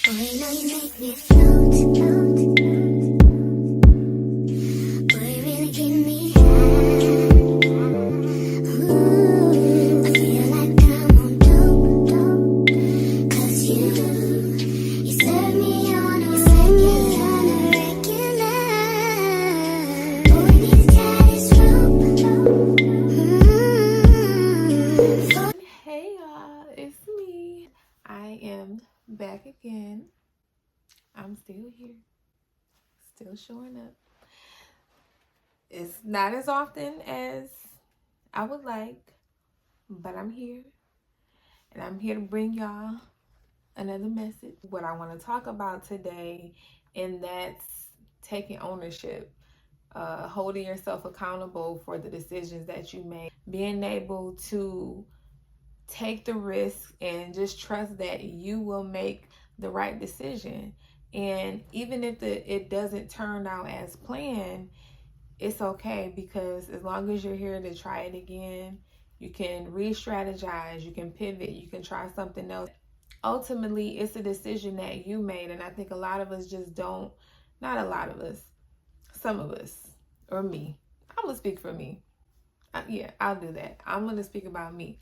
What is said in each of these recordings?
Boy, now you make me float. Boy, really give me high. Ooh, I feel like I'm on dope. 'Cause you serve me on a regular. Boy, this cat is rope. Hey y'all, it's me. I am back again. I'm still here, still showing up. It's not as often as I would like, but I'm here. And I'm here to bring y'all another message. What I want to talk about today, and that's taking ownership. Holding yourself accountable for the decisions that you make, being able to take the risk and just trust that you will make the right decision. And even if it doesn't turn out as planned, it's okay, because as long as you're here to try it again, you can re-strategize, you can pivot, you can try something else. Ultimately, it's a decision that you made, and I think a lot of us just don't, not a lot of us, some of us, or me. I'm gonna speak for me. Yeah, I'll do that. I'm gonna speak about me.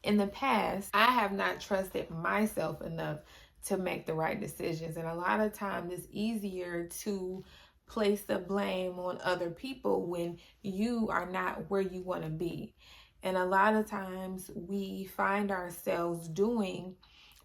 In the past, I have not trusted myself enough to make the right decisions. And a lot of times it's easier to place the blame on other people when you are not where you want to be. And a lot of times we find ourselves doing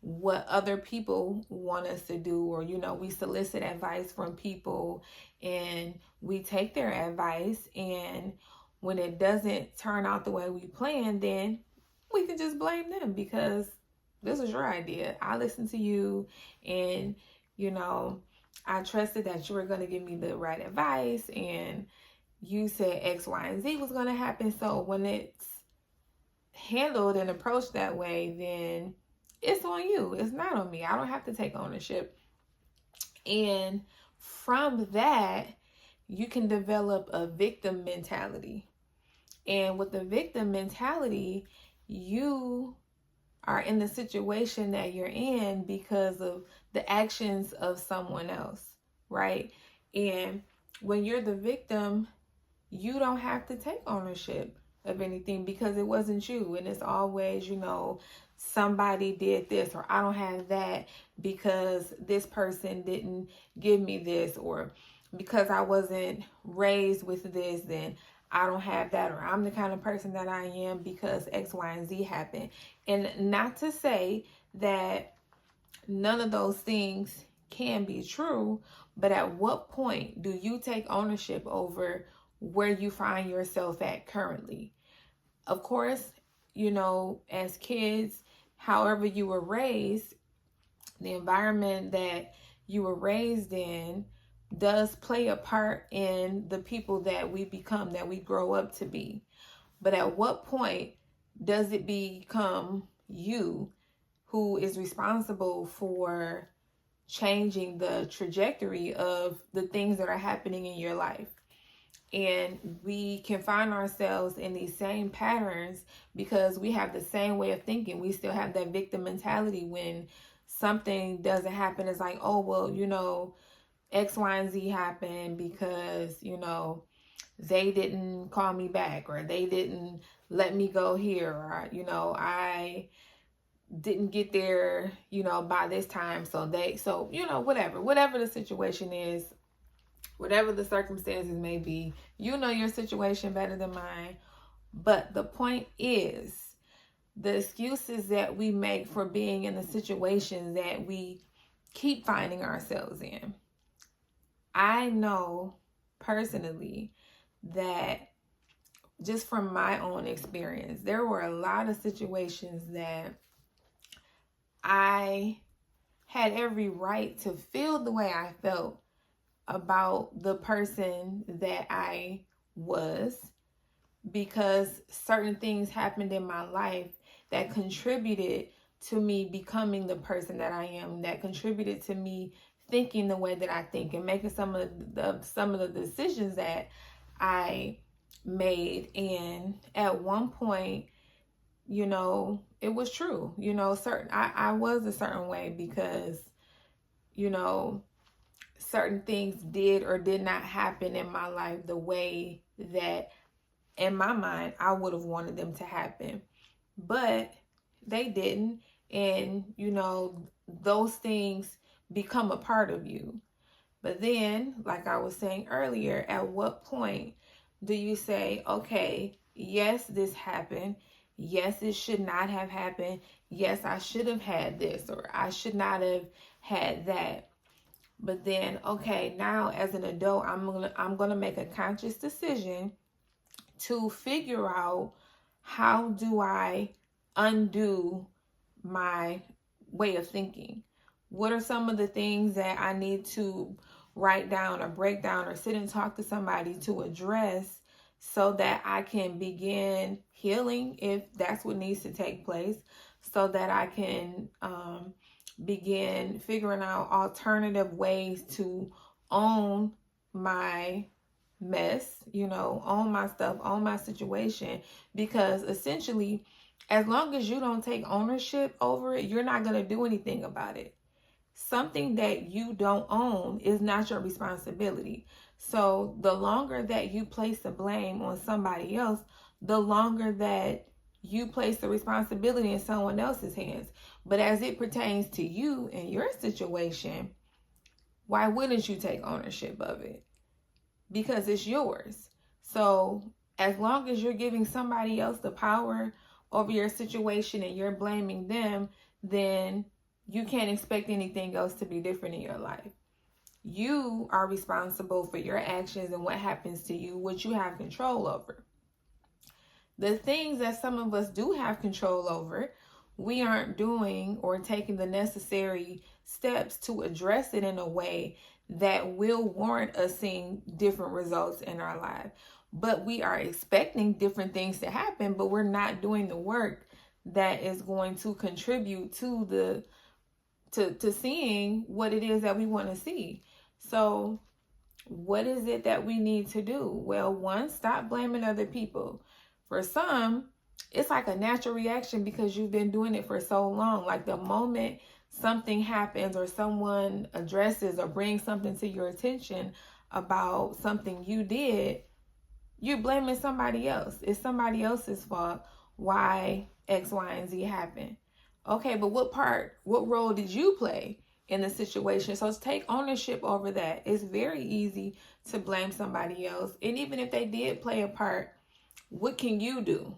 what other people want us to do, or we solicit advice from people and we take their advice, and when it doesn't turn out the way we planned, then we can just blame them because this was your idea. I listened to you, and I trusted that you were going to give me the right advice, and you said X, Y, and Z was going to happen. So when it's handled and approached that way, then it's on you. It's not on me. I don't have to take ownership. And from that, you can develop a victim mentality. And with the victim mentality, you are in the situation that you're in because of the actions of someone else, right? And when you're the victim, you don't have to take ownership of anything because it wasn't you. And it's always, somebody did this, or I don't have that because this person didn't give me this, or because I wasn't raised with this, then I don't have that, or I'm the kind of person that I am because X, Y, and Z happened. And not to say that none of those things can be true, but at what point do you take ownership over where you find yourself at currently? Of course, as kids, however you were raised, the environment that you were raised in does play a part in the people that we become, that we grow up to be. But at what point does it become you who is responsible for changing the trajectory of the things that are happening in your life? And we can find ourselves in these same patterns because we have the same way of thinking. We still have that victim mentality. When something doesn't happen, it's like, oh, well, X, Y, and Z happened because, they didn't call me back, or they didn't let me go here, or, I didn't get there, by this time. So whatever the situation is, whatever the circumstances may be, your situation better than mine. But the point is, the excuses that we make for being in the situations that we keep finding ourselves in. I know personally that just from my own experience, there were a lot of situations that I had every right to feel the way I felt about the person that I was, because certain things happened in my life that contributed to me becoming the person that I am, that contributed to me thinking the way that I think and making some of the decisions that I made. And at one point, it was true. I was a certain way because you know, certain things did or did not happen in my life the way that in my mind I would have wanted them to happen. But they didn't. And, you know, those things become a part of you. But then, like I was saying earlier, at what point do you say, okay, yes, this happened. Yes, it should not have happened. Yes, I should have had this, or I should not have had that. But then, okay, now as an adult, I'm gonna make a conscious decision to figure out, how do I undo my way of thinking? What are some of the things that I need to write down or break down or sit and talk to somebody to address, so that I can begin healing if that's what needs to take place, so that I can begin figuring out alternative ways to own my mess, you know, own my stuff, own my situation. Because essentially, as long as you don't take ownership over it, you're not going to do anything about it. Something that you don't own is not your responsibility. So the longer that you place the blame on somebody else, the longer that you place the responsibility in someone else's hands. But as it pertains to you and your situation, why wouldn't you take ownership of it? Because it's yours. So as long as you're giving somebody else the power over your situation and you're blaming them, then you can't expect anything else to be different in your life. You are responsible for your actions and what happens to you, what you have control over. The things that some of us do have control over, we aren't doing or taking the necessary steps to address it in a way that will warrant us seeing different results in our life. But we are expecting different things to happen, but we're not doing the work that is going to contribute to seeing what it is that we want to see. So what is it that we need to do? Well, one, stop blaming other people. For some, it's like a natural reaction because you've been doing it for so long. Like the moment something happens or someone addresses or brings something to your attention about something you did, you're blaming somebody else. It's somebody else's fault why X, Y, and Z happened. Okay, but what role did you play in the situation? So take ownership over that. It's very easy to blame somebody else. And even if they did play a part, what can you do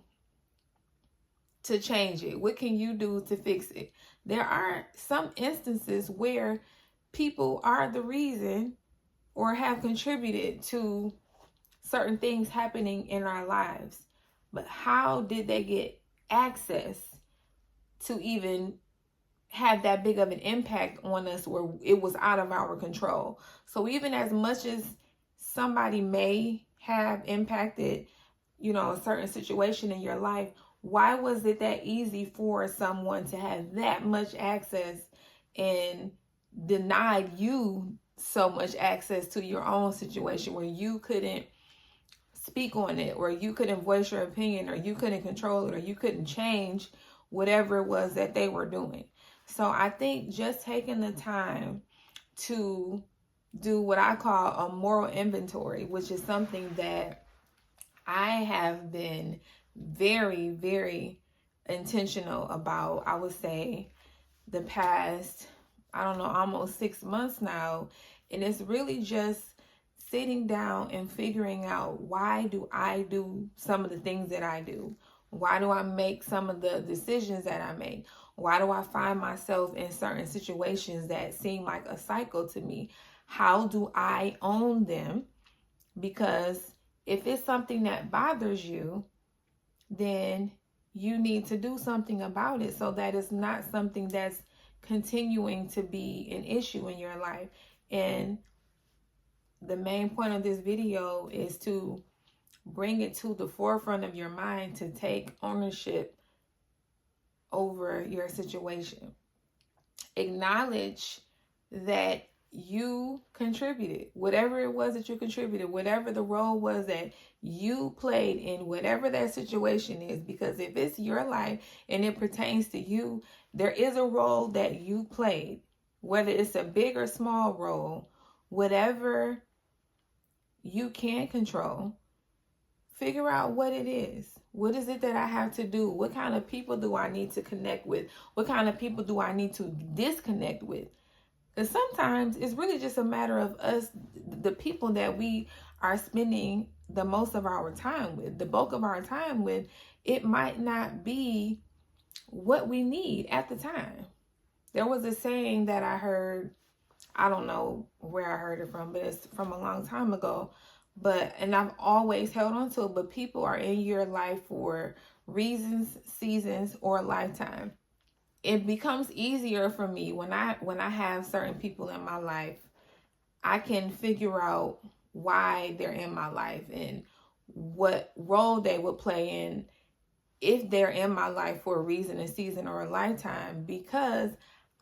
to change it? What can you do to fix it? There are some instances where people are the reason or have contributed to certain things happening in our lives. But how did they get access to even have that big of an impact on us where it was out of our control? So even as much as somebody may have impacted, you know, a certain situation in your life, why was it that easy for someone to have that much access and denied you so much access to your own situation where you couldn't speak on it, or you couldn't voice your opinion, or you couldn't control it, or you couldn't change whatever it was that they were doing? So I think just taking the time to do what I call a moral inventory, which is something that I have been very, very intentional about, I would say, the past, I don't know, almost 6 months now. And it's really just sitting down and figuring out, why do I do some of the things that I do? Why do I make some of the decisions that I make? Why do I find myself in certain situations that seem like a cycle to me? How do I own them? Because if it's something that bothers you, then you need to do something about it so that it's not something that's continuing to be an issue in your life. And the main point of this video is to bring it to the forefront of your mind to take ownership over your situation. Acknowledge that you contributed, whatever it was that you contributed, whatever the role was that you played in whatever that situation is. Because if it's your life and it pertains to you, there is a role that you played, whether it's a big or small role, whatever you can control, figure out what it is. What is it that I have to do? What kind of people do I need to connect with? What kind of people do I need to disconnect with? Because sometimes it's really just a matter of us, the people that we are spending the most of our time with, the bulk of our time with, it might not be what we need at the time. There was a saying that I heard, I don't know where I heard it from, but it's from a long time ago. And I've always held on to it, but people are in your life for reasons, seasons, or a lifetime. It becomes easier for me when I have certain people in my life. I can figure out why they're in my life and what role they would play in if they're in my life for a reason, a season, or a lifetime, because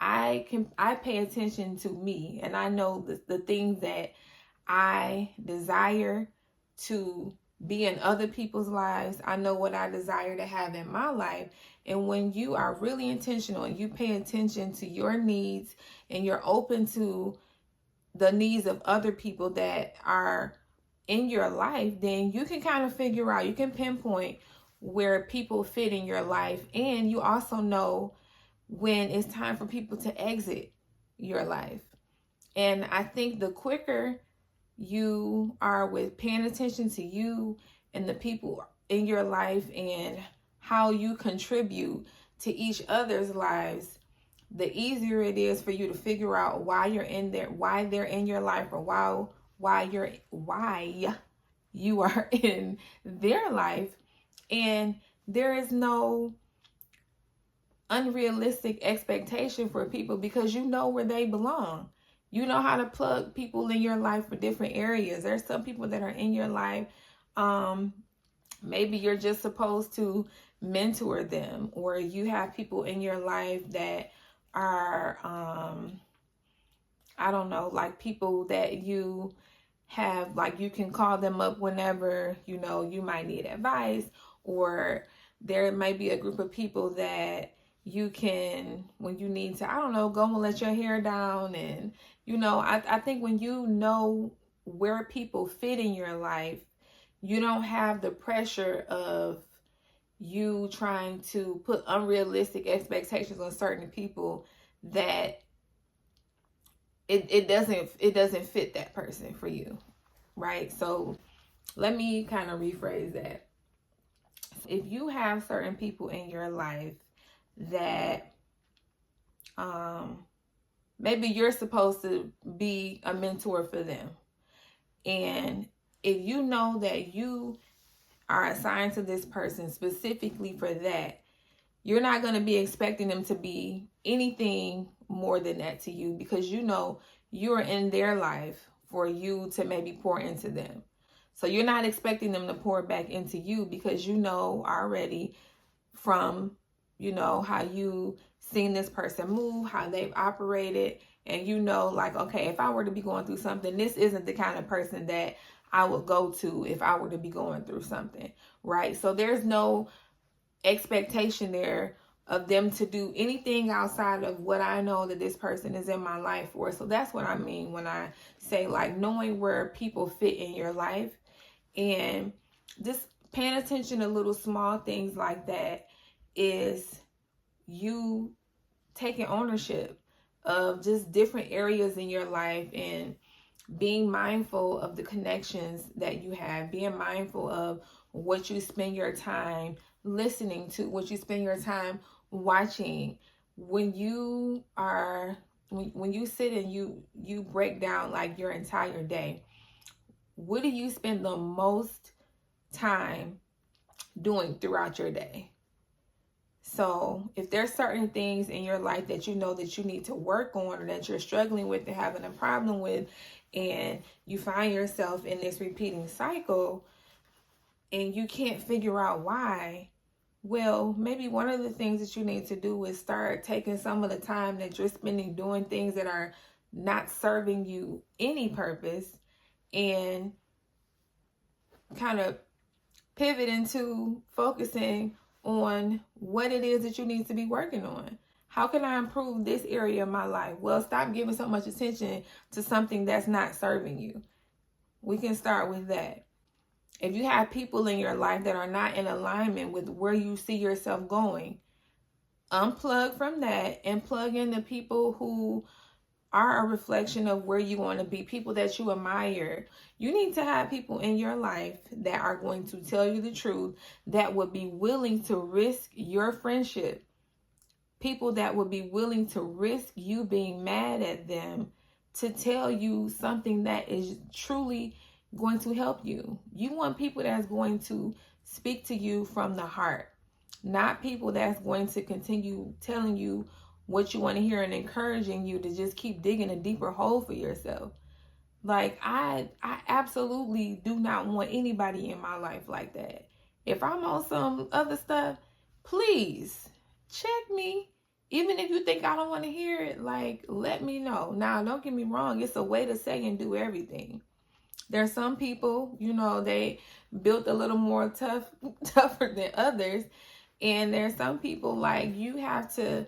I pay attention to me, and I know the things that I desire to be in other people's lives. I know what I desire to have in my life. And when you are really intentional and you pay attention to your needs and you're open to the needs of other people that are in your life, then you can kind of figure out, you can pinpoint where people fit in your life. And you also know when it's time for people to exit your life. And I think the quicker you are with paying attention to you and the people in your life and how you contribute to each other's lives, the easier it is for you to figure out why you're in there, why they're in your life, or why you are in their life. And there is no unrealistic expectation for people, because you know where they belong. You know how to plug people in your life for different areas. There's some people that are in your life. Maybe you're just supposed to mentor them, or you have people in your life that are, I don't know, like people that you have, like you can call them up whenever, you know, you might need advice, or there may be a group of people that you can, when you need to, I don't know, go and let your hair down. And, you know, I think when you know where people fit in your life, you don't have the pressure of you trying to put unrealistic expectations on certain people that it doesn't fit that person for you, right? So let me kind of rephrase that. If you have certain people in your life that maybe you're supposed to be a mentor for them, and if you know that you are assigned to this person specifically for that, you're not going to be expecting them to be anything more than that to you, because you know you're in their life for you to maybe pour into them. So you're not expecting them to pour back into you, because you know already from, you know, how you seen this person move, how they've operated, and you know, like, okay, if I were to be going through something, this isn't the kind of person that I would go to if I were to be going through something, right? So there's no expectation there of them to do anything outside of what I know that this person is in my life for. So that's what I mean when I say, like, knowing where people fit in your life and just paying attention to little small things like that is you taking ownership of just different areas in your life and being mindful of the connections that you have, being mindful of what you spend your time listening to, what you spend your time watching. When you are, when you sit and you break down like your entire day, what do you spend the most time doing throughout your day? So if there's certain things in your life that you know that you need to work on, or that you're struggling with and having a problem with, and you find yourself in this repeating cycle and you can't figure out why, well, maybe one of the things that you need to do is start taking some of the time that you're spending doing things that are not serving you any purpose, and kind of pivot into focusing on what it is that you need to be working on. How can I improve this area of my life? Well, stop giving so much attention to something that's not serving you. We can start with that. If you have people in your life that are not in alignment with where you see yourself going, unplug from that and plug in the people who are a reflection of where you want to be, people that you admire. You need to have people in your life that are going to tell you the truth, that would be willing to risk your friendship, people that would be willing to risk you being mad at them to tell you something that is truly going to help you. You want people that's going to speak to you from the heart, not people that's going to continue telling you what you want to hear and encouraging you to just keep digging a deeper hole for yourself. Like, I absolutely do not want anybody in my life like that. If I'm on some other stuff, please check me. Even if you think I don't want to hear it, like, let me know. Now, don't get me wrong. It's a way to say and do everything. There's some people, you know, they built a little more tougher than others. And there's some people, like, you have to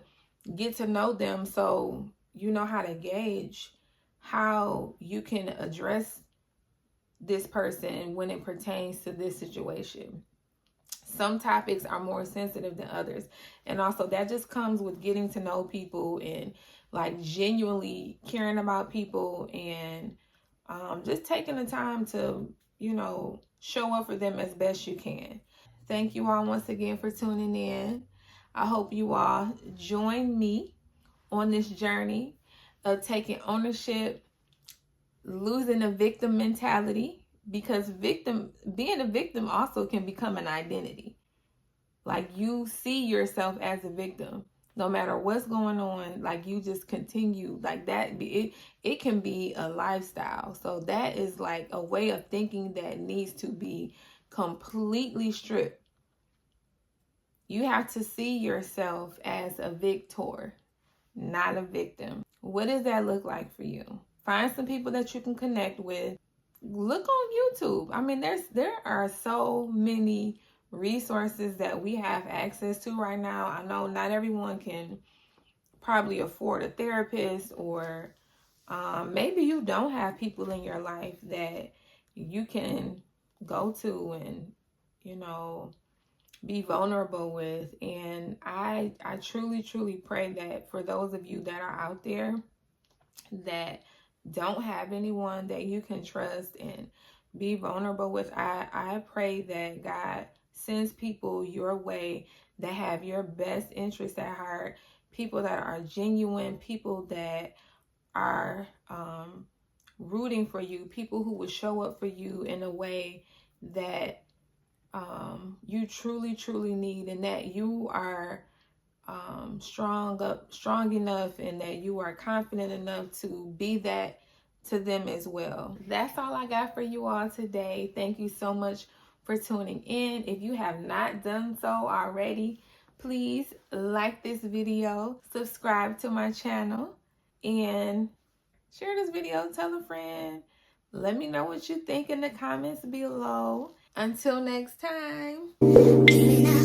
get to know them so you know how to gauge how you can address this person when it pertains to this situation. Some topics are more sensitive than others. And also that just comes with getting to know people and like genuinely caring about people and just taking the time to, you know, show up for them as best you can. Thank you all once again for tuning in. I hope you all join me on this journey of taking ownership, losing the victim mentality, because being a victim also can become an identity. Like, you see yourself as a victim no matter what's going on. Like, you just continue like that. It can be a lifestyle. So that is like a way of thinking that needs to be completely stripped. You have to see yourself as a victor, not a victim. What does that look like for you? Find some people that you can connect with. Look on YouTube. I mean, there are so many resources that we have access to right now. I know not everyone can probably afford a therapist, or maybe you don't have people in your life that you can go to and, you know, be vulnerable with. And I truly pray that for those of you that are out there that don't have anyone that you can trust and be vulnerable with, I pray that God sends people your way that have your best interest at heart, people that are genuine, people that are rooting for you, people who will show up for you in a way that you truly need, and that you are strong enough, and that you are confident enough to be that to them as well. That's all I got for you all today. Thank you so much for tuning in. If you have not done so already, please like this video, subscribe to my channel, and share this video. Tell a friend. Let me know what you think in the comments below. Until next time.